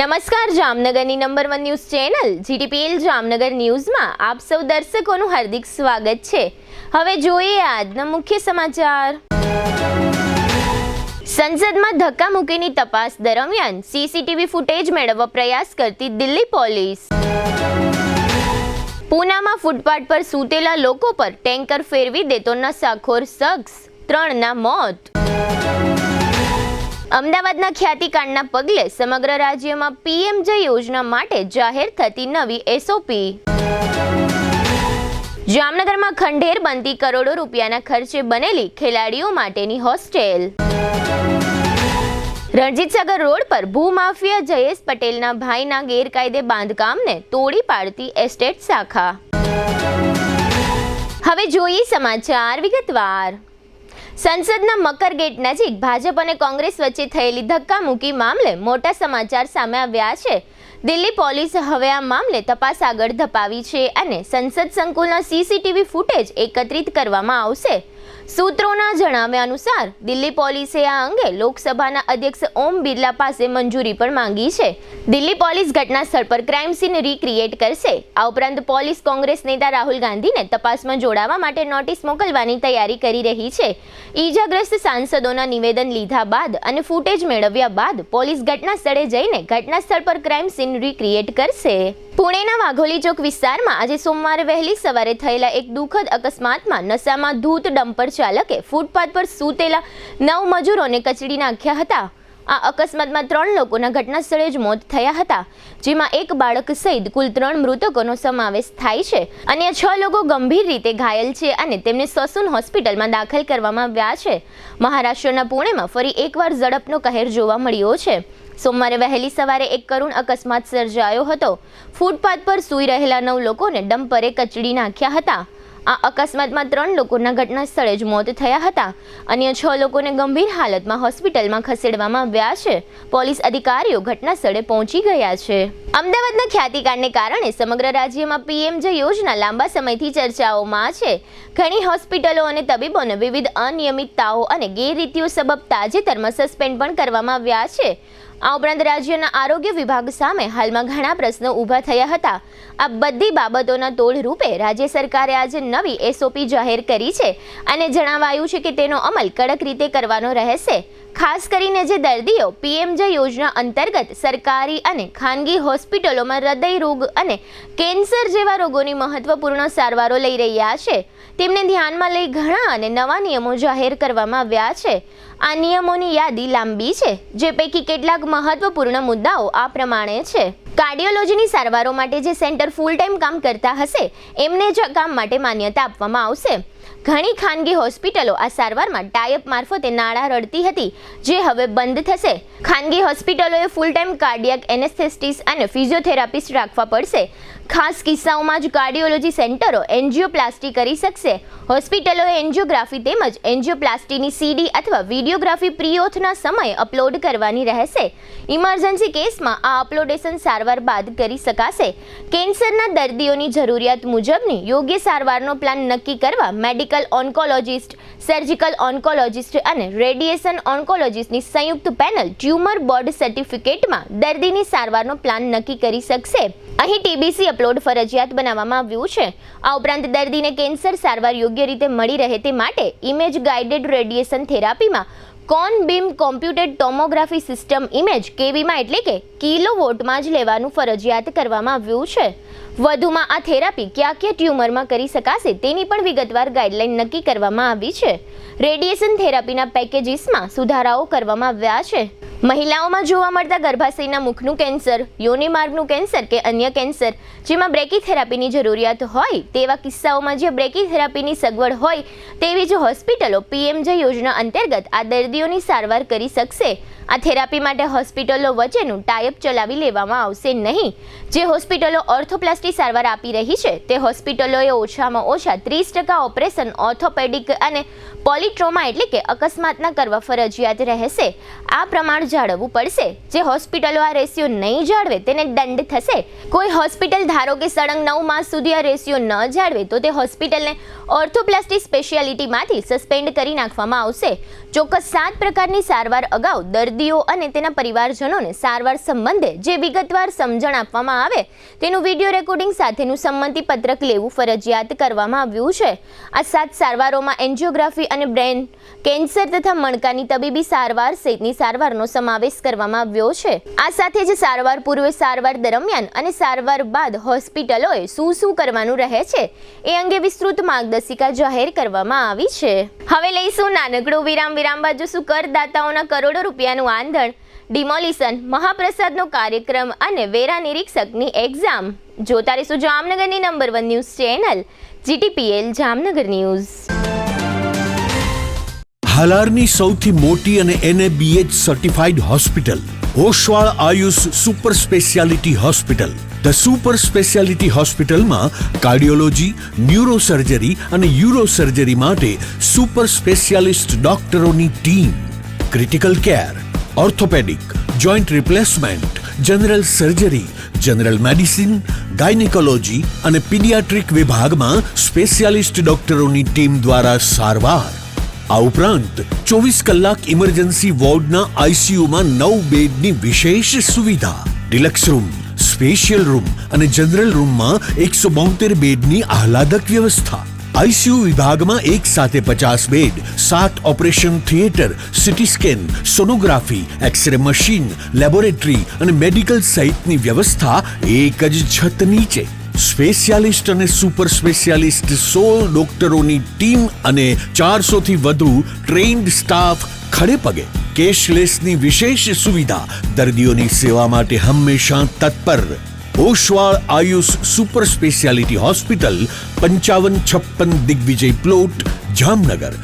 નમસ્કાર, જામનગરની number 1 news channel GTPL Jamnagar ન્યૂઝમાં આપ સૌ દર્શકોનું હાર્દિક સ્વાગત છે। હવે જોઈએ આજના મુખ્ય સમાચાર। સંસદમાં ધક્કામુક્કીની તપાસ દરમિયાન સીસીટીવી ફૂટેજ મેળવવા પ્રયાસ કરતી દિલ્હી પોલીસ। પૂનામાં ફૂટપાથ પર સૂતેલા લોકો પર ટેન્કર ફેરવી દેતો નશાખોર શખ્સ, 3ના મોત। અમદાવાદના ખ્યાતિકાંડના પગલે સમગ્ર રાજ્યમાં પીએમજય યોજના માટે જાહેર થતી નવી એસઓપી। જામનગરમાં ખંડેર બનતી કરોડો રૂપિયાના ખર્ચે બનેલી ખેલાડીઓ માટેની હોસ્ટેલ। રણજીતસાગર રોડ પર ભૂમાફિયા જયેશ પટેલના ભાઈના ગેરકાયદે બાંધકામને તોડી પાડતી એસ્ટેટ શાખા। હવે જોઈએ સમાચાર વિગતવાર। સંસદના મકર ગેટ નજીક ભાજપ અને કોંગ્રેસ વચ્ચે થયેલી ધક્કામુક્કી મામલે મોટા સમાચાર સામે આવ્યા છે। દિલ્હી પોલીસે હવે આ મામલે તપાસ આગળ ધપાવી છે અને સંસદ સંકુલના સીસીટીવી ફૂટેજ એકત્રિત કરવામાં આવશે। સૂત્રોના જણાવ્યા અનુસાર દિલ્હી પોલીસે આ અંગે લોકસભાના અધ્યક્ષ ઓમ બિરલા પાસે મંજૂરી પણ માંગી છે। દિલ્હી પોલીસ ઘટના સ્થળ પર ક્રાઇમ સીન રીક્રિએટ કરશે। આ ઉપરાંત પોલીસ કોંગ્રેસ નેતા રાહુલ ગાંધીને તપાસમાં જોડાવા માટે નોટિસ મોકલવાની તૈયારી કરી રહી છે। ઈજાગ્રસ્ત સાંસદોના નિવેદન લીધા બાદ અને ફૂટેજ મેળવ્યા બાદ પોલીસ ઘટના સ્થળે જઈને ઘટના સ્થળ પર ક્રાઇમ સીન રીક્રિએટ કરશે। પુણેના વાઘોલી ચોક વિસ્તારમાં આજે સોમવારે વહેલી સવારે થયેલા એક દુઃખદ અકસ્માતમાં નશામાં ધૂત ડમ્પર ચાલકે ફૂટપાથ પર સૂતેલા 9 મજૂરોને કચડી નાખ્યા હતા। આ અકસ્માતમાં 3 લોકોના ઘટના સ્થળે જ મોત થયા હતા, જેમાં એક બાળક સહિત કુલ 3 મૃતકોનો સમાવેશ થાય છે। અન્ય 6 લોકો ગંભીર રીતે ઘાયલ છે અને તેમને સસુન હોસ્પિટલમાં દાખલ કરવામાં આવ્યા છે। મહારાષ્ટ્રના પુણેમાં ફરી એકવાર ઝડપનો કહેર જોવા મળ્યો છે। સોમવારે વહેલી સવારે એક કરુણ અકસ્માત સર્જાયો હતો। ફૂટપાથ પર સૂઈ રહેલા 9 લોકોને ડમ્પરે કચડી નાખ્યા હતા। આ અકસ્માતમાં 3 લોકોના ઘટના સ્થળે જ મોત થયા હતા। અન્ય 6 લોકોને ગંભીર હાલતમાં હોસ્પિટલમાં ખસેડવામાં આવ્યા છે। પોલીસ અધિકારીઓ ઘટના સ્થળે પહોંચી ગયા છે। અમદાવાદના ખ્યાતિકાંડને કારણે સમગ્ર રાજ્યમાં પીએમજય યોજના લાંબા સમયથી ચર્ચાઓમાં છે। ઘણી હોસ્પિટલો અને તબીબોને વિવિધ અનિયમિતતાઓ અને ગેરરીતિઓ સબબ તાજેતરમાં સસ્પેન્ડ પણ કરવામાં આવ્યા છે। આ ઉપરાંત રાજ્યના આરોગ્ય વિભાગ સામે હાલમાં ઘણા પ્રશ્નો ઊભા થયા હતા। આ બધી બાબતોના તોડ રૂપે રાજ્ય સરકારે આજે નવી એસઓપી જાહેર કરી છે અને જણાવાયું છે કે તેનો અમલ કડક રીતે કરવાનો રહેશે। ખાસ કરીને જે દર્દીઓ પીએમજય યોજના અંતર્ગત સરકારી અને ખાનગી હોસ્પિટલોમાં હૃદય રોગ અને કેન્સર જેવા રોગોની મહત્વપૂર્ણ સારવારો લઈ રહ્યા છે, તેમને ધ્યાનમાં લઈ ઘણા અને નવા નિયમો જાહેર કરવામાં આવ્યા છે। આ નિયમોની યાદી લાંબી છે, જે પૈકી કેટલાક મહત્વપૂર્ણ મુદ્દાઓ આ પ્રમાણે છે। કાર્ડિયોલોજીની સારવારો માટે જે સેન્ટર ફૂલ ટાઈમ કામ કરતા હશે એમને જ કામ માટે માન્યતા આપવામાં આવશે। ઘણી ખાનગી હોસ્પિટલો આ સારવારમાં ટાઈઅપ મારફતે નાણાં રળતી હતી, જે હવે બંધ થશે। ખાનગી હોસ્પિટલોએ ફૂલ ટાઈમ કાર્ડિયાક એનેસ્થેટિસ્ટ અને ફિઝિયોથેરાપિસ્ટ રાખવા પડશે। ખાસ કિસ્સાઓમાં જ કાર્ડિયોલોજી સેન્ટરો એન્જિયોપ્લાસ્ટી કરી શકશે। હોસ્પિટલોએ એન્જિયોગ્રાફી તેમજ એન્જિયોપ્લાસ્ટીની સીડી અથવા વિડીયોગ્રાફી પ્રિઓથના સમયે અપલોડ કરવાની રહેશે। ઇમરજન્સી કેસમાં આ અપલોડેશન સારવાર બાદ કરી શકાશે। કેન્સરના દર્દીઓની જરૂરિયાત મુજબની યોગ્ય સારવારનો પ્લાન નક્કી કરવા મેડિકલ ઓન્કોલોજિસ્ટ, સર્જિકલ ઓન્કોલોજિસ્ટ અને રેડિયેશન ઓન્કોલોજિસ્ટની સંયુક્ત પેનલ ટ્યુમર બોર્ડ સર્ટિફિકેટમાં દર્દીની સારવારનો પ્લાન નક્કી કરી શકશે। અહીં ટીબીસી અપલોડ ફરજિયાત બનાવવામાં આવ્યું છે। આ ઉપરાંત દર્દીને કેન્સર સારવાર યોગ્ય રીતે મળી રહે તે માટે ઇમેજ ગાઇડેડ રેડિયેશન થેરાપીમાં cone beam computed tomography system image કેવીમાં એટલે કે કિલોવોટમાં જ લેવાનું ફરજિયાત કરવામાં આવ્યું છે। વધુમાં આ થેરાપી કયા ટ્યુમરમાં કરી શકાશે તેની પણ વિગતવાર ગાઈડલાઈન નક્કી કરવામાં આવી છે। રેડિયેશન થેરાપીના પેકેજીસમાં સુધારાઓ કરવામાં આવ્યા છે। મહિલાઓમાં જોવા મળતા ગર્ભાશયના મુખનું કેન્સર, યોનિ માર્ગનું કેન્સર કે અન્ય કેન્સર જેમાં બ્રેકીથેરાપીની જરૂરિયાત હોય તેવા કિસ્સાઓમાં જે બ્રેકીથેરાપીની સગવડ હોય તેવી જ હોસ્પિટલો પીએમજય યોજના અંતર્ગત આ દર્દીઓની સારવાર કરી શકશે। આ થેરાપી માટે હોસ્પિટલો વચ્ચેનું ટાઈઅપ ચલાવી લેવામાં આવશે નહીં। જે હોસ્પિટલો ઓર્થોપ્લાસ્ટી સારવાર આપી રહી છે તે હોસ્પિટલોએ ઓછામાં ઓછા 30% ઓપરેશન ઓર્થોપેડિક અને પોલિટ્રોમા એટલે કે અકસ્માતના કરવા ફરજિયાત રહેશે। આ પ્રમાણ જાળવવું પડશે। જે હોસ્પિટલો આ રેશિયો નહીં જાળવે તેને દંડ થશે। કોઈ હોસ્પિટલ ધારો કે સળંગ 9 માસ સુધી આ રેશિયો ન જાળવે તો તે હોસ્પિટલને ઓર્થોપ્લાસ્ટી સ્પેશિયાલિટીમાંથી સસ્પેન્ડ કરી નાખવામાં આવશે। ચોક્કસ 7 પ્રકારની સારવાર અગાઉ દર્દી દર્દીઓ અને તેના પરિવારજનોને સારવાર સંબંધે જે વિગતવાર સમજણ આપવામાં આવે તેનું વિડીયો રેકોર્ડિંગ સાથેનું સંમતિ પત્રક લેવું ફરજિયાત કરવામાં આવ્યું છે. આ 7 સારવારોમાં એન્જિયોગ્રાફી અને બ્રેન કેન્સર તથા મણકાની તબીબી સારવાર સહિતની સારવારનો સમાવેશ કરવામાં આવ્યો છે. આ સાથે જ સારવાર પૂર્વે, સારવાર દરમિયાન અને સારવાર બાદ હોસ્પિટલોએ શું કરવાનું રહે છે એ અંગે વિસ્તૃત માર્ગદર્શિકા જાહેર કરવામાં આવી છે. હવે લઈશું નાનકડું વિરામ બાજુ શું કરદાતાઓના કરોડો રૂપિયાનું આંધણ, ડિમોલિશન, મહાપ્રસાદનો કાર્યક્રમ અને વેરા નિરીક્ષકની એક્ઝામ. જોતા રહીશું જામનગરની number 1 news channel GTPL Jamnagar news. હાલારની સૌથી મોટી અને NABH certified hospital Oshwal Ayush super speciality hospital. The super speciality હોસ્પિટલમાં કાર્ડિયોલોજી, ન્યુરોસર્જરી અને યુરોસર્જરી માટે સુપર સ્પેશિયાલિસ્ટ ડોક્ટરોની team, critical care, orthopaedic, joint replacement, general surgery, general medicine, gynaecology અને પીડિયાટ્રિક વિભાગમાં સ્પેશિયાલિસ્ટ ડોક્ટરોની ટીમ દ્વારા સારવાર. આ ઉપરાંત 24 કલાક ઇમરજન્સી વોર્ડના ICUમાં 9 બેડની વિશેષ સુવિધા, ડિલક્સ રૂમ, સ્પેશિયલ રૂમ અને જનરલ રૂમમાં 172 બેડની આહલાદક વ્યવસ્થા. ICU વિભાગમાં એક સાથે 50 bed, 7 operation theatre, CT scan, sonography, X-ray machine, laboratory અને મેડિકલ સહિતની વ્યવસ્થા એક જ છત નીચે. સ્પેશિયાલિસ્ટ અને સુપર સ્પેશિયાલિસ્ટ 16 ડોક્ટરોની ટીમ અને 400 થી વધુ ટ્રેન્ડ સ્ટાફ ખડે પગે. કેશલેસની વિશેષ સુવિધા, દર્દીઓની સેવા માટે હંમેશા તત્પર. Oshwal Ayush super speciality hospital, 5556 Digvijay plot, Jamnagar.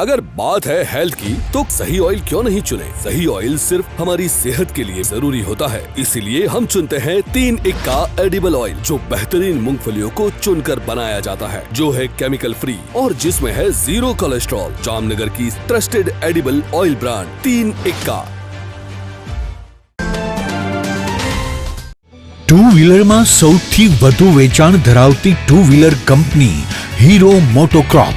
अगर बात है हेल्थ की तो सही ऑयल क्यों नहीं चुने? सही ऑयल सिर्फ हमारी सेहत के लिए जरूरी होता है, इसीलिए हम चुनते हैं 3 इक्का एडिबल ऑयल, जो बेहतरीन मूंगफलियों को चुनकर बनाया जाता है, जो है केमिकल फ्री और जिसमें है 0 कोलेस्ट्रॉल. जामनगर की ट्रस्टेड एडिबल ऑयल ब्रांड 3 इक्का. ટુ વ્હીલરમાં સૌથી વધુ વેચાણ ધરાવતી ટુ વ્હીલર કંપની હીરો મોટોક્રોપ.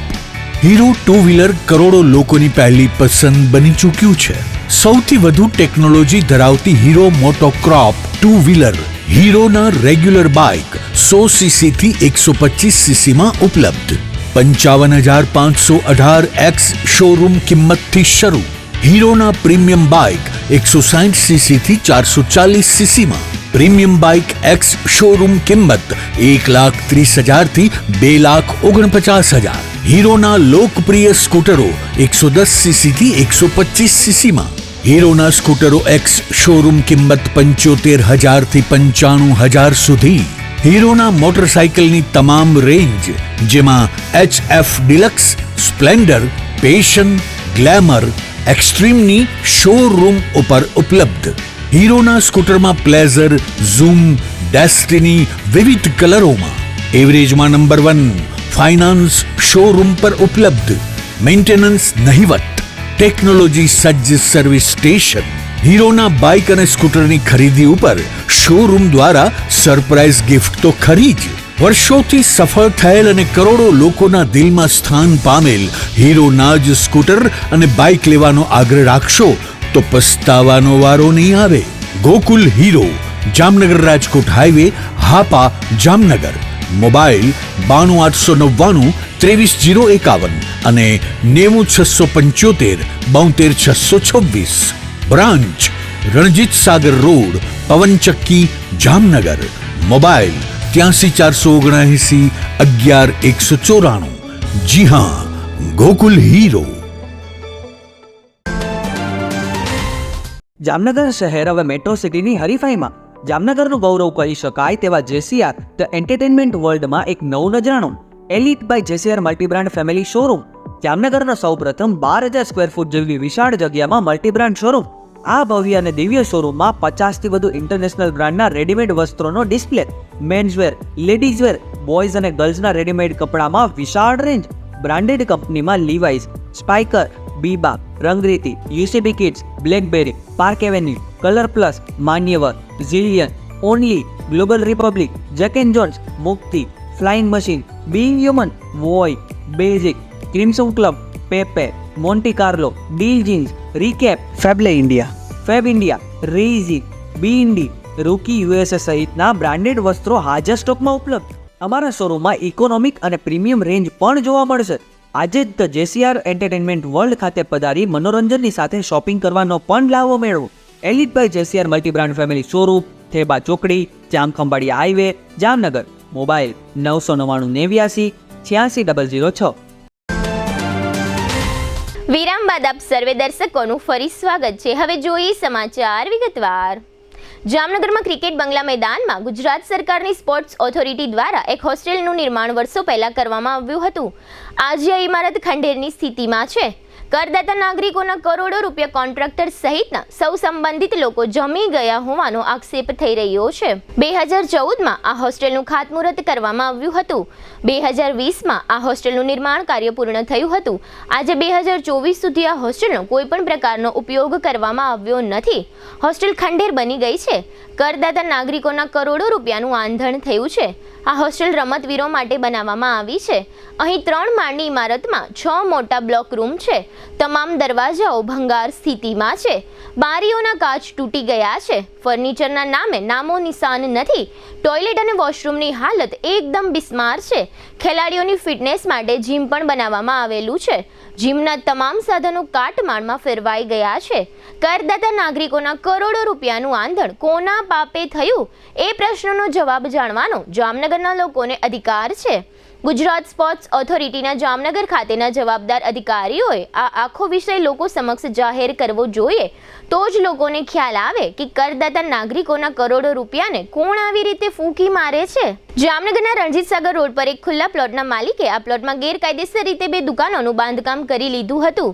હીરો ટુ વ્હીલર કરોડો લોકોની પહેલી પસંદ બની ચૂક્યું છે. સૌથી વધુ ટેકનોલોજી ધરાવતી હીરો મોટોક્રોપ ટુ વ્હીલર હીરોના રેગ્યુલર બાઇક 100cc થી 125cc માં ઉપલબ્ધ. 55,518 શોરૂમ કિંમતથી શરૂ. હીરોના પ્રીમિયમ બાઇક 160cc થી 440cc માં. પ્રીમિયમ બાઇક એક્સ શોરૂમ કિંમત 1,30,000 થી 2,49,000. હીરોના લોકપ્રિય સ્કૂટરો 110cc થી 125cc માં. હીરોના સ્કૂટરો એક્સ શોરૂમ કિંમત 75,000 થી 95,000 સુધી. હીરોના મોટરસાઇકલની તમામ રેન્જ, જેમાં HF Deluxe, Splendor, Passion, Glamour, એક્સ્ટ્રીમની શોરૂમ ઉપર ઉપલબ્ધ. હીરોના સ્કૂટરમાં પ્લેઝર, ઝૂમ, ડેસ્ટિની વિવિધ કલરોમાં. એવરેજમાં નંબર 1. ફાઇનાન્સ શોરૂમ પર ઉપલબ્ધ. મેન્ટેનન્સ નહિવત. ટેકનોલોજી સજ્જ સર્વિસ સ્ટેશન. હીરોના બાઇક અને સ્કૂટરની ખરીદી ઉપર શોરૂમ દ્વારા સરપ્રાઇઝ ગિફ્ટ તો ખરી જ. વર્ષોથી સફળ થયેલ અને કરોડો લોકોના દિલમાં સ્થાન પામેલ હીરોના જ સ્કૂટર અને બાઇક લેવાનો આગ્રહ રાખશો તો પસ્તાવાનો વારો નહીં આવે. Gokul hero, Jamnagar Rajkot highway, Hapa, Jamnagar. Mobile 92 899 23 051 અને 90 675 72 626. Branch Ranjit Sagar road, પવનચક્કી, Jamnagar. Mobile 83 479 11 194. જી હા, ગોકુલ હીરો. જામનગર શહેર હવે મેટ્રો સિટીની હરીફાઈમાં જામનગરનું ગૌરવ કહી શકાય તેવા JCR ધ એન્ટરટેનમેન્ટ વર્લ્ડમાં એક નવું નજરાણું Elite by JCR multibrand family showroom. જામનગરના સૌપ્રથમ 12,000 સ્ક્વેર ફૂટ જેવી વિશાળ જગ્યામાં મલ્ટીબ્રાન્ડ શોરૂમ. આ ભવ્ય અને દિવ્ય શોરૂમમાં 50થી વધુ ઇન્ટરનેશનલ બ્રાન્ડના રેડીમેડ વસ્ત્રોનો ડિસ્પ્લે, મેન્સવેર, લેડીઝવેર, બોયઝ અને ગર્લ્સના રેડીમેડ કપડામાં વિશાળ રેન્જ. બ્રાન્ડેડ કંપનીમાં Levi's, Spykar, Biba, Rangriti, UCB kids, BlackBerry, Park Avenue, Color Plus, Manyavar, Zillion, Only, Global Republic, Jack and Jones, Mukti, Flying Machine, Being Human, Voi, Basics, Crimson Club, Pepe, Monte Carlo, Deal Jeans, Recap, Fable India, Fab India, રેઝી, બી ઇન્ડી, Rookie USA સહિતના branded વસ્ત્રો હાજર સ્ટોકમાં ઉપલબ્ધ. અમારા શોરૂમમાં ઇકોનોમિક અને પ્રીમિયમ રેન્જ પણ જોવા મળશે. આજે જ ધ જેસીઆર એન્ટરટેનમેન્ટ વર્લ્ડ ખાતે પધારી મનોરંજનની સાથે શોપિંગ કરવાનો પણ લાવો મેળવો. Elite by જેસીઆર multi brand family showroom, Theba ચોકડી, જામખંભાળિયા હાઈવે, જામનગર. મોબાઈલ 999 86 006. વિરામ બાદ આપ સર્વે દર્શકોનું ફરી સ્વાગત છે. હવે જોઈએ સમાચાર વિગતવાર. જામનગરમાં ક્રિકેટ બંગલા મેદાનમાં ગુજરાત સરકારની સ્પોર્ટ્સ ઓથોરિટી દ્વારા એક હોસ્ટેલનું નિર્માણ વર્ષો પહેલા કરવામાં આવ્યું હતું. આજે આ ઇમારત ખંડેરની સ્થિતિમાં છે. કરદાતા નાગરિકોના કરોડો રૂપિયા કોન્ટ્રાક્ટર સહિતના સૌ સંબંધિત લોકો જમી ગયા હોવાનો આક્ષેપ થઈ રહ્યો છે. 2014માં આ હોસ્ટેલનું ખાતમુહૂર્ત કરવામાં આવ્યું હતું. 2020માં આ હોસ્ટેલનું નિર્માણ કાર્ય પૂર્ણ થયું હતું. આજે 2024 સુધી આ હોસ્ટેલનો કોઈ પણ પ્રકારનો ઉપયોગ કરવામાં આવ્યો નથી. હોસ્ટેલ ખંડેર બની ગઈ છે. કરદાતા નાગરિકોના કરોડો રૂપિયાનું આંધણ થયું છે. આ હોસ્ટેલ રમતવીરો માટે બનાવવામાં આવી છે. અહીં 3 માળની ઇમારતમાં 6 મોટા બ્લોક રૂમ છે. તમામ દરવાજાઓ ભંગાર સ્થિતિમાં છે. બારીઓના કાચ તૂટી ગયા છે. ફર્નિચરના નામે નામો નિશાન નથી. ટોયલેટ અને વોશરૂમની હાલત એકદમ બિસ્માર છે. ખેલાડીઓની ફિટનેસ માટે જીમ પણ બનાવવામાં આવેલું છે. જીમના તમામ સાધનો કાટમાળમાં ફેરવાઈ ગયા છે. કરદાતા નાગરિકોના કરોડો રૂપિયાનું આંધણ કોના પાપે થયું એ પ્રશ્નનો જવાબ જાણવાનો જામનગરના લોકોને અધિકાર છે. ગુજરાત સ્પોર્ટ્સ ઓથોરિટીના જામનગર ખાતેના જવાબદાર અધિકારીઓએ આ આખો વિષય લોકો સમક્ષ જાહેર કરવો જોઈએ. તો જ લોકોને ખ્યાલ આવે કે કરદાતા નાગરિકોના કરોડો રૂપિયાને કોણ આવી રીતે ફૂંકી મારે છે. જામનગરના રણજીત સાગર રોડ પર એક ખુલ્લા પ્લોટના માલિકે આ પ્લોટમાં ગેરકાયદેસર રીતે 2 દુકાનોનું બાંધકામ કરી લીધું હતું.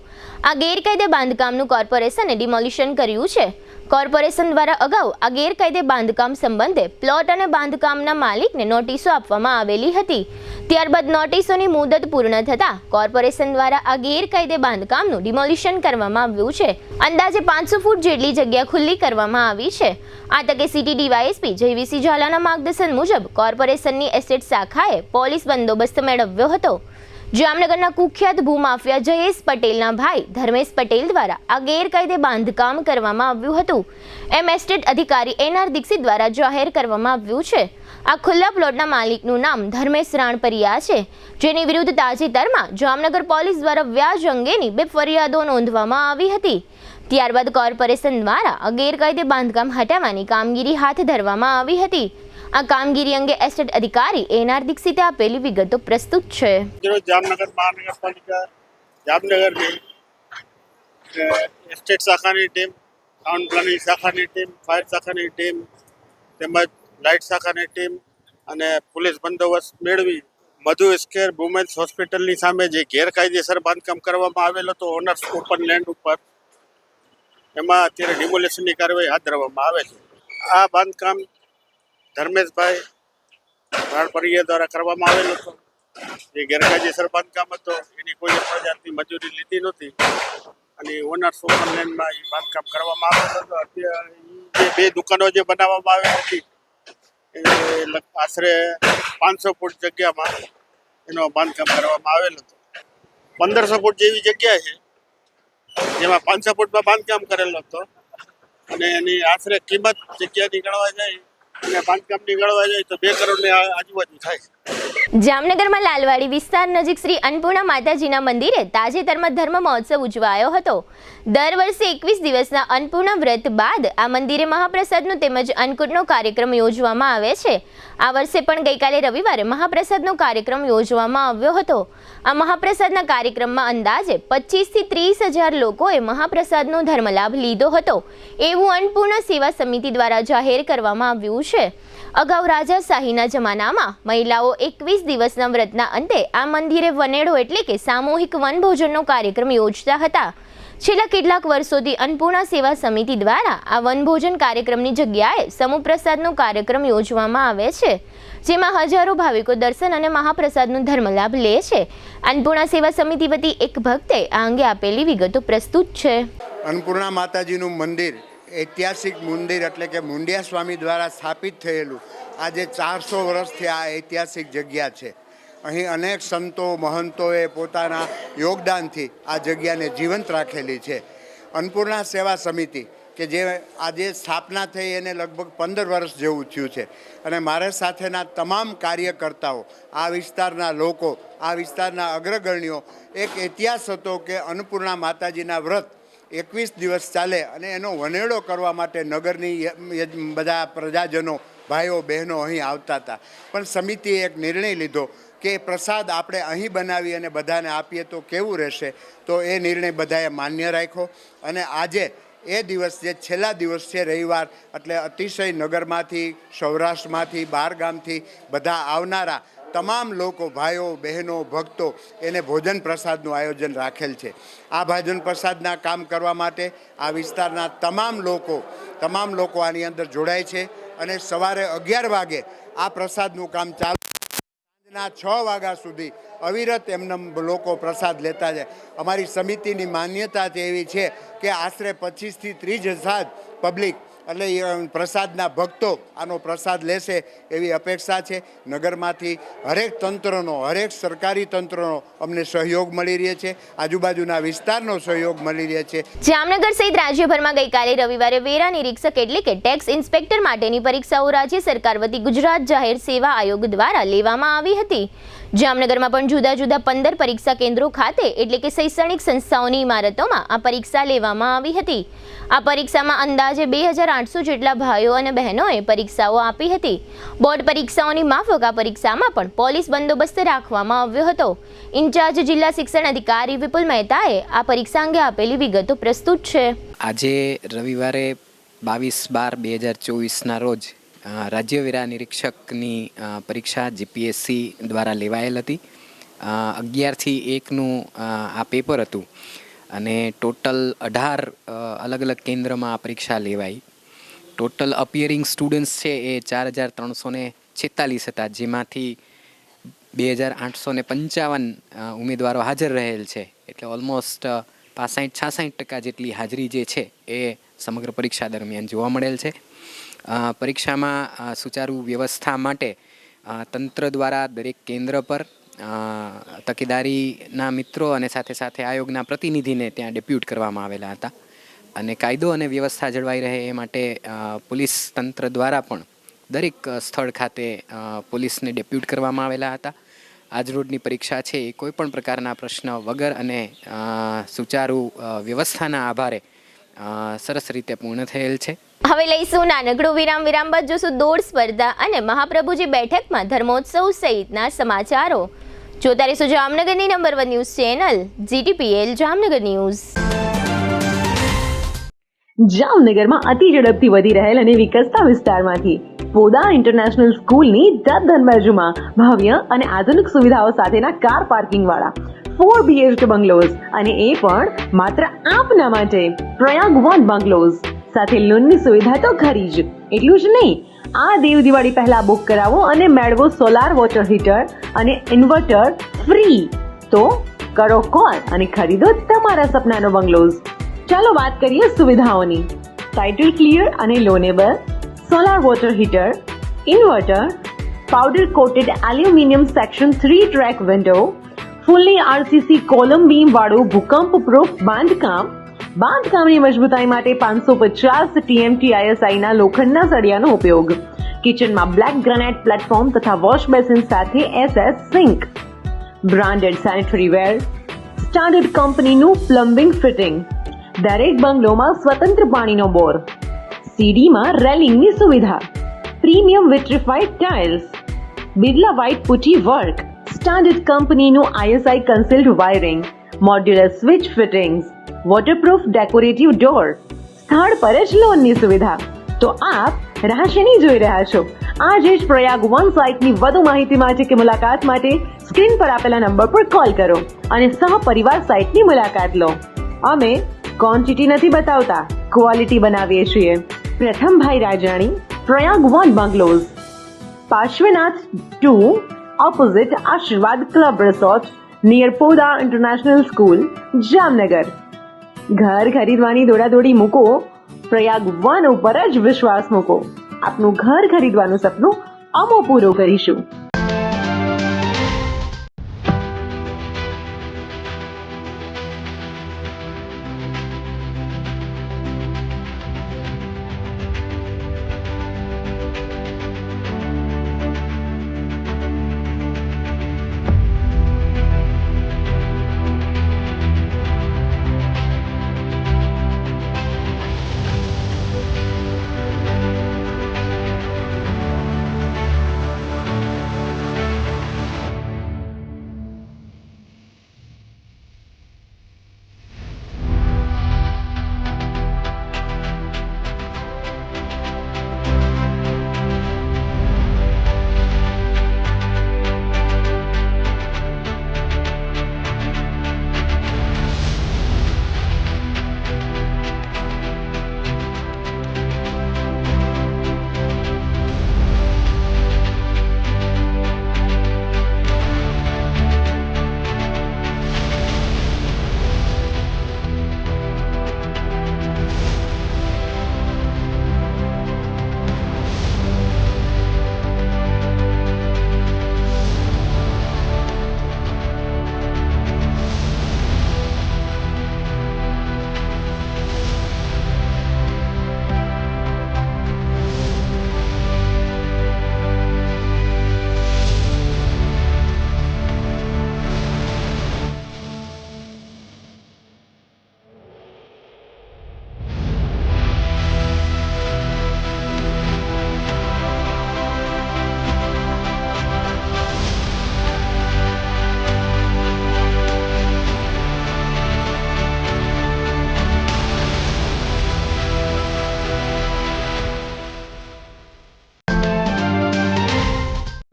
આ ગેરકાયદે બાંધકામનું કોર્પોરેશને ડિમોલિશન કર્યું છે. કોર્પોરેશન દ્વારા અગાઉ આ ગેરકાયદે બાંધકામ સંબંધે પ્લોટ અને બાંધકામના માલિકને નોટિસો આપવામાં આવેલી હતી. ત્યારબાદ નોટિસોની મુદત પૂર્ણ થતાં કોર્પોરેશન દ્વારા આ ગેરકાયદે બાંધકામનું ડિમોલિશન કરવામાં આવ્યું છે. અંદાજે 500 ફૂટ જેટલી જગ્યા ખુલ્લી કરવામાં આવી છે. આ તકે સિટી ડીવાયએસપી જયવીસી ઝાલાના માર્ગદર્શન મુજબ કોર્પોરેશનની એસ્ટેટ શાખાએ પોલીસ બંદોબસ્ત મેળવ્યો હતો. જામનગરના કુખ્યાત ભૂમાફિયા જયેશ પટેલના ભાઈ ધર્મેશ પટેલ દ્વારા આ ગેરકાયદે બાંધકામ કરવામાં આવ્યું હતું એમ એસ્ટેટ અધિકારી એનઆર દીક્ષિત દ્વારા જાહેર કરવામાં આવ્યું છે. આ ખુલ્લા પ્લોટના માલિકનું નામ ધર્મેશ રાણપરિયા છે, જેની વિરુદ્ધ તાજેતરમાં જામનગર પોલીસ દ્વારા વ્યાજ અંગેની 2 ફરિયાદો નોંધવામાં આવી હતી. ત્યારબાદ કોર્પોરેશન દ્વારા આ ગેરકાયદે બાંધકામ હટાવવાની કામગીરી હાથ ધરવામાં આવી હતી. આ કામગીરી અંગે એસ્ટેટ અધિકારી એનઆર દીક્ષિતે આપેલી વિગતો પ્રસ્તુત છે. જામનગર મહાનગરપાલિકા જામનગરની એસ્ટેટ શાખાની ટીમ, ટાઉન પ્લાનિંગ શાખાની ટીમ, ફાયર શાખાની ટીમ તેમજ લાઇટ શાખાની ટીમ અને પોલીસ બંદોબસ્ત મેળવી મધુ સ્કેર વુમેન્સ હોસ્પિટલની સામે જે ગેરકાયદેસર બાંધકામ કરવામાં આવેલ હતો ઓનર્સ ઓપન લેન્ડ ઉપર, એમાં અત્યારે ડિમોલેશનની કાર્યવાહી હાથ ધરવામાં આવે છે. આ બાંધકામ ધર્મેશભાઈ રાણપરિયા દ્વારા કરવામાં આવેલો હતો. જે ગેરકાયદેસર બાંધકામ હતો એની કોઈ પ્રજાતની મજૂરી લીધી નહોતી અને ઓનર્સ ઓપન લેન્ડમાં એ બાંધકામ કરવામાં આવેલો હતો. અત્યારે જે 2 દુકાનો જે બનાવવામાં આવી હતી એ આશરે 500 ફૂટ જગ્યામાં એનો બાંધકામ કરવામાં આવેલ હતો. 1500 ફૂટ જેવી જગ્યા છે જેમાં 500 ફૂટમાં બાંધકામ કરેલો હતો અને એની આશરે કિંમત જગ્યાની ગણવા જાય અને બાંધકામની ગણવા જાય તો 2 કરોડની આજુબાજુ થાય. જામનગરમાં લાલવાડી વિસ્તાર નજીક શ્રી અન્નપૂર્ણા માતાજીના મંદિરે તાજેતરમાં ધર્મ મહોત્સવ ઉજવાયો હતો. દર વર્ષે 21 દિવસના અન્નપૂર્ણા વ્રત બાદ આ મંદિરે મહાપ્રસાદનો તેમજ અન્નકૂટનો કાર્યક્રમ યોજવામાં આવે છે. આ વર્ષે પણ ગઈકાલે રવિવારે મહાપ્રસાદનો કાર્યક્રમ યોજવામાં આવ્યો હતો. આ મહાપ્રસાદના કાર્યક્રમમાં અંદાજે 25 થી 30 હજાર લોકોએ મહાપ્રસાદનો ધર્મલાભ લીધો હતો એવું અન્નપૂર્ણા સેવા સમિતિ દ્વારા જાહેર કરવામાં આવ્યું છે. અગાઉ રાજાશાહીના જમાનામાં મહિલાઓ 21 દિવસના વ્રતના અંતે આ મંદિરે વનેડો એટલે કે સામૂહિક વનભોજનનો કાર્યક્રમ યોજતા હતા. છેલ્લા કેટલાક વર્ષોથી અન્નપૂર્ણા સેવા સમિતિ દ્વારા આ વનભોજન કાર્યક્રમની જગ્યાએ સમૂહ પ્રસાદનો કાર્યક્રમ યોજવામાં આવે છે, જેમાં હજારો ભાવિકો દર્શન અને મહાપ્રસાદનો ધર્મલાભ લે છે. અન્નપૂર્ણા સેવા સમિતિ વતી એક ભક્તે આ અંગે આપેલી વિગતો પ્રસ્તુત છે. અન્નપૂર્ણા માતાજીનું મંદિર ઐતિહાસિક મંદિર એટલે કે મુંડિયા સ્વામી દ્વારા સ્થાપિત થયેલું આજે 400 વર્ષથી આ ઐતિહાસિક જગ્યા છે. અહીં અનેક સંતો મહંતોએ પોતાના યોગદાનથી આ જગ્યાને જીવંત રાખેલી છે. અન્નપૂર્ણા સેવા સમિતિ કે જે આજે સ્થાપના થઈ એને લગભગ 15 વર્ષ જેવું થયું છે અને મારા સાથેના તમામ કાર્યકર્તાઓ, આ વિસ્તારના લોકો, આ વિસ્તારના અગ્રગણ્યો, એક ઇતિહાસ હતો કે અન્નપૂર્ણા માતાજીના વ્રત 21 દિવસ ચાલે અને એનો વનેડો કરવા માટે નગરની બધા પ્રજાજનો, ભાઈઓ બહેનો અહીં આવતા હતા. પણ સમિતિએ એક નિર્ણય લીધો કે પ્રસાદ આપણે અહીં બનાવી અને બધાને આપીએ તો કેવું રહેશે. તો એ નિર્ણય બધાએ માન્ય રાખ્યો અને આજે એ દિવસ જે છેલ્લા દિવસ છે રવિવાર, એટલે અતિશય નગરમાંથી, સૌરાષ્ટ્રમાંથી, બહાર ગામથી બધા આવનારા તમામ લોકો, ભાઈઓ બહેનો, ભક્તો, એને ભોજન પ્રસાદનું આયોજન રાખેલ છે. આ ભોજન પ્રસાદના કામ કરવા માટે આ વિસ્તારના તમામ લોકો આની અંદર જોડાય છે અને સવારે 11 વાગે આ પ્રસાદનું કામ ચાલુ, સાંજના 6 વાગ્યા સુધી અવિરત એમને લોકો પ્રસાદ લેતા જાય. અમારી સમિતિની માન્યતા એવી છે કે આશરે 25 થી 30,000 પબ્લિક એટલે પ્રસાદના ભક્તો આનો પ્રસાદ લેશે એવી અપેક્ષા છે. નગરમાંથી હરેક તંત્રનો, હરેક સરકારી તંત્રનો અમને સહયોગ મળી રહ્યો છે, આજુબાજુના વિસ્તારનો સહયોગ મળી રહ્યો છે. જામનગર સહિત રાજ્યભરમાં ગઈકાલે રવિવારે વેરા નિરીક્ષક એટલે કે ટેક્સ ઇન્સ્પેક્ટર માટેની પરીક્ષાઓ રાજ્ય સરકાર વતી ગુજરાત જાહેર સેવા આયોગ દ્વારા લેવામાં આવી હતી. જામનગરમાં પણ જુદા જુદા 15 પરીક્ષા કેન્દ્રો ખાતે એટલે કે શૈક્ષણિક સંસ્થાઓની ઇમારતોમાં આ પરીક્ષા લેવામાં આવી હતી. આ પરીક્ષામાં અંદાજે 2800 જેટલા ભાઈઓ અને બહેનોએ પરીક્ષાઓ આપી હતી. બોર્ડ પરીક્ષાઓની માફક આ પરીક્ષામાં પણ પોલીસ બંદોબસ્ત રાખવામાં આવ્યો હતો. ઇન્ચાર્જ જિલ્લા શિક્ષણ અધિકારી વિપુલ મહેતાએ આ પરીક્ષા અંગે આપેલી વિગતો પ્રસ્તુત છે. આજે રવિવારે 22/12/2024ના રોજ રાજ્ય વેરા નિરીક્ષકની પરીક્ષા જીપીએસસી દ્વારા લેવાયેલ હતી. 11 થી 1નું આ પેપર હતું અને ટોટલ 18 અલગ અલગ કેન્દ્રમાં આ પરીક્ષા લેવાઈ. ટોટલ અપિયરિંગ સ્ટુડન્ટ્સ છે એ 4346 હતા, જેમાંથી 2855 ઉમેદવારો હાજર રહેલ છે. એટલે ઓલમોસ્ટ 65-66% જેટલી હાજરી જે છે એ સમગ્ર પરીક્ષા દરમિયાન જોવા મળેલ છે. પરીક્ષામાં સુચારુ વ્યવસ્થા માટે તંત્ર દ્વારા દરેક કેન્દ્ર પર તકેદારીના મિત્રો અને સાથે સાથે આયોગના પ્રતિનિધિને ત્યાં ડેપ્યુટ કરવામાં આવેલા હતા અને કાયદો અને વ્યવસ્થા જળવાઈ રહે એ માટે પોલીસ તંત્ર દ્વારા પણ દરેક સ્થળ ખાતે પોલીસને ડેપ્યુટ કરવામાં આવેલા હતા. આજરોજની પરીક્ષા છે એ કોઈપણ પ્રકારના પ્રશ્ન વગર અને સુચારુ વ્યવસ્થાના આભારે સરસ રીતે પૂર્ણ થયેલ છે. હવે લઈશું નાનકડું વિરામ બાદ જોશું દોડ સ્પર્ધા અને મહાપ્રભુજી બેઠકમાં ધર્મોત્સવ સહિતના સમાચારો. જોતા રહીશું જામનગરની number 1 news channel GTPL Jamnagar news. જામનગરમાં અતિ ઝડપથી વધી રહેલ અને વિકસતા વિસ્તારમાંથી પોદા ઇન્ટરનેશનલ સ્કૂલની તદ્દન બાજુમાં ભવ્ય અને આધુનિક સુવિધાઓ સાથેના કાર પાર્કિંગ વાળા 4 BHK બંગલોઝ અને એ પણ માત્ર આપના માટે પ્રયાગ 1 બંગલોઝ સાથે લોનની સુવિધા તો ખરી જ. એટલું જ નહીં, આ દેવ દિવાળી પહેલા બુક કરાવો અને મેળવો સોલાર વોટર હીટર અને ઇન્વર્ટર ફ્રી. તો કરો કોલ અને ખરીદો તમારા સપનાનો બંગલોઝ. ચાલો વાત કરીએ સુવિધાઓની. ટાઇટલ ક્લિયર અને loanable, solar water heater, inverter, powder coated aluminium section 3 track window, fully RCC column beam વાળું ભૂકંપ પ્રૂફ બાંધકામની મજબૂતાઈ માટે 550 TMT ISI ના લોખંડના સળિયાનો ઉપયોગ. કિચનમાં બ્લેક ગ્રેનાઇટ પ્લેટફોર્મ તથા વોશ બેસિન સાથે SS sink. Branded sanitary ware, standard કંપનીનું પ્લમ્બિંગ ફિટિંગ. દરેક બંગલોમાં સ્વતંત્ર પાણીનો બોર. સીડીમાં રેલિંગની સુવિધા. Premium vitrified tiles, Birla white putty work, standard કંપનીનું ISI concealed wiring, modular switch fittings, waterproof decorative door. સ્થળ પર જ લોનની સુવિધા. તો આપ રાહ શેની જોઈ રહ્યા છો? આજે જ પ્રયાગ 1 સાઇટની વધુ માહિતી માટે કે મુલાકાત માટે સ્ક્રીન પર આપેલા નંબર પર કોલ કરો અને સહપરિવાર સાઇટની મુલાકાત લો. અમે ક્વોન્ટિટી નથી બતાવતા, ક્વોલિટી બનાવીએ છીએ. પ્રથમભાઈ Rajani, Prayag 1 bungalows, Parshwanath 2 opposite Ashirwad club resort, near Podar international school, Jamnagar. ઘર ખરીદવાની દોડાદોડી મૂકો, પ્રયાગ 1 ઉપર જ વિશ્વાસ મૂકો. આપનું ઘર ખરીદવાનું સપનું અમે પૂરું કરીશું.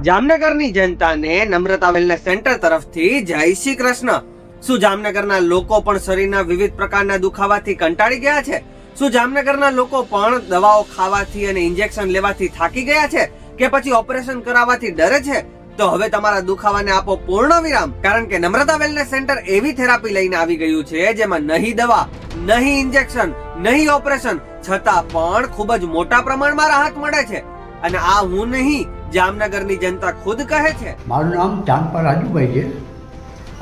જામનગરની જનતાને નમ્રતા વેલનેસ સેન્ટર તરફથી જય શ્રી કૃષ્ણ. શું જામનગરના લોકો પણ શરીરના વિવિધ પ્રકારના દુખાવાથી કંટાળી ગયા છે? શું જામનગરના લોકો પણ દવાઓ ખાવાથી અને ઇન્જેક્શન લેવાથી થાકી ગયા છે કે પછી ઓપરેશન કરાવવાથી ડરે છે? તો હવે તમારા દુખાવાને આપો પૂર્ણ વિરામ, કારણ કે નમ્રતા વેલનેસ સેન્ટર એવી થેરાપી લઈને આવી ગયું છે જેમાં નહીં દવા, નહીં ઇન્જેક્શન, નહીં ઓપરેશન, છતાં પણ ખૂબ જ મોટા પ્રમાણમાં રાહત મળે છે. અને આ હું નહીં, જામનગરની જનતા ખુદ કહે છે. મારું નામ ચાંદપા રાજુભાઈ છે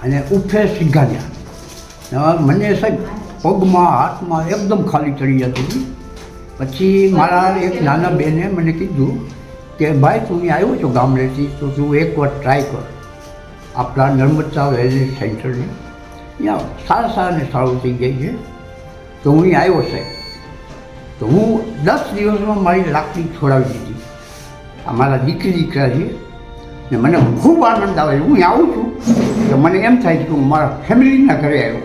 અને ઉફે સિંઘાનિયા. મને સાહેબ પગમાં હાથમાં એકદમ ખાલી ચડી જતી હતી. પછી મારા એક નાના બેને મને કીધું કે ભાઈ તું અહીં આવ્યો છો ગામડેથી, તો તું એકવાર ટ્રાય કર આપણા નર્મદા વેલનેસ સેન્ટરને. ત્યાં સારા સારું થઈ જાય છે. તો હું અહીં આવ્યો સાહેબ, તો હું 10 દિવસમાં મારી લાકડી છોડાવી દીધી. અમારા દીકરા છે ને મને ખૂબ આનંદ આવે છે. હું આવું છું તો મને એમ થાય છે કે હું મારા ફેમિલીના ઘરે આવ્યો.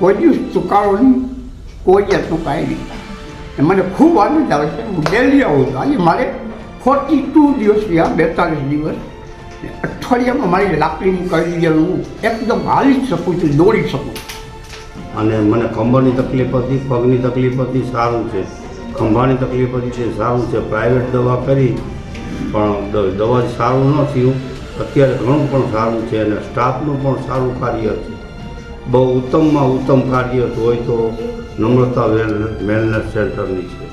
કોઈ દિવસ ચુકારો નહીં, કોઈ જાતનું કાંઈ નહીં. ને મને ખૂબ આનંદ આવે છે. હું ડેલી આવું છું. આજે મારે 42 દિવસ થયા, 42 દિવસ. અઠવાડિયામાં મારી લાકડીની કરી દીધી. હું એકદમ હાલી જ શકું છું, દોડી શકું. અને મને ખંભાની તકલીફ હતી, પગની તકલીફ હતી, સારું છે. ખંભાની તકલીફ હતી તે સારું છે. પ્રાઇવેટ દવા કરી પણ દવાથી સારું ન થયું. અત્યારે ઘણું પણ સારું છે અને સ્ટાફનું પણ સારું કાર્ય છે. બહુ ઉત્તમમાં ઉત્તમ કાર્ય હોય તો નમ્રતા વેલનેસ સેન્ટરની છે.